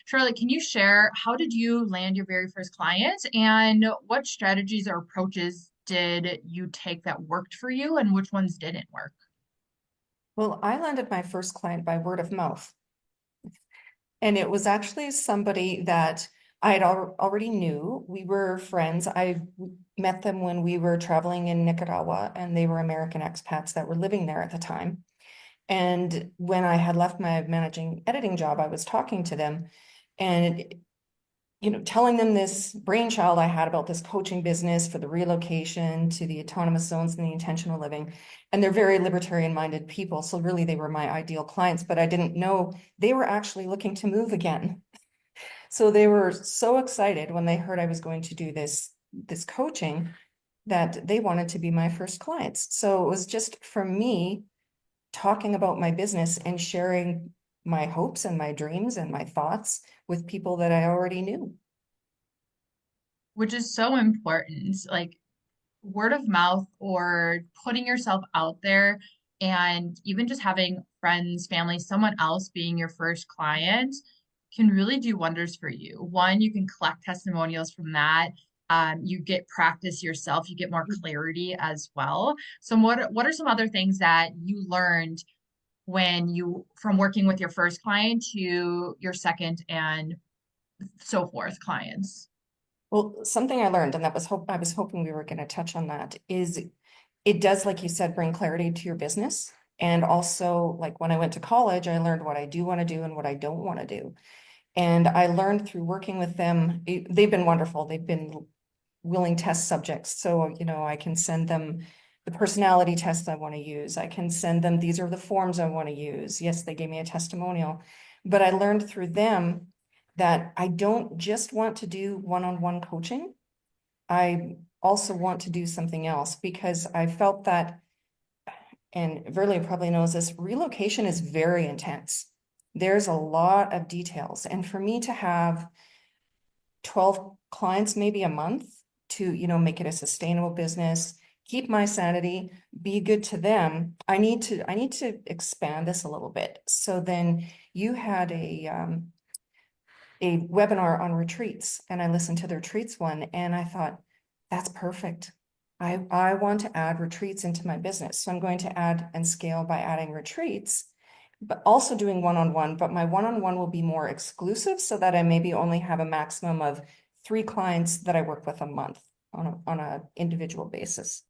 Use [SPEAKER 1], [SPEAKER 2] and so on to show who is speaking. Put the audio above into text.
[SPEAKER 1] Charlotte, can you share how did you land your very first client and what strategies or approaches did you take that worked for you and which ones didn't work?
[SPEAKER 2] Well, I landed my first client by word of mouth. And it was actually somebody that I had already knew. We were friends. I met them when we were traveling in Nicaragua, and they were American expats that were living there at the time. And when I had left my managing editing job, I was talking to them and telling them this brainchild I had about this coaching business for the relocation to the autonomous zones and the intentional living. And they're very libertarian minded people. So really they were my ideal clients, but I didn't know they were actually looking to move again. So they were so excited when they heard I was going to do this coaching that they wanted to be my first clients. So it was just for me talking about my business and sharing my hopes and my dreams and my thoughts with people that I already knew.
[SPEAKER 1] Which is so important. Like word of mouth or putting yourself out there and even just having friends, family, someone else being your first client can really do wonders for you. One, you can collect testimonials from that. You get practice yourself, you get more clarity as well. So what are some other things that you learned when you from working with your first client to your second and so forth clients?
[SPEAKER 2] Well, something I learned, and that was I was hoping we were going to touch on that, is it does, like you said, bring clarity to your business. And also, like when I went to college, I learned what I do want to do and what I don't want to do. And I learned through working with them, they've been wonderful. They've been willing test subjects. So, I can send them the personality tests I want to use. I can send them, these are the forms I want to use. Yes, they gave me a testimonial, but I learned through them that I don't just want to do one-on-one coaching. I also want to do something else because I felt that, and Verlia probably knows this, relocation is very intense. There's a lot of details. And for me to have 12 clients maybe a month to, make it a sustainable business, keep my sanity, be good to them, I need to expand this a little bit. So then you had a webinar on retreats, and I listened to the retreats one, and I thought, that's perfect. I want to add retreats into my business. So I'm going to add and scale by adding retreats, but also doing one-on-one, but my one-on-one will be more exclusive so that I maybe only have a maximum of 3 clients that I work with a month on a individual basis.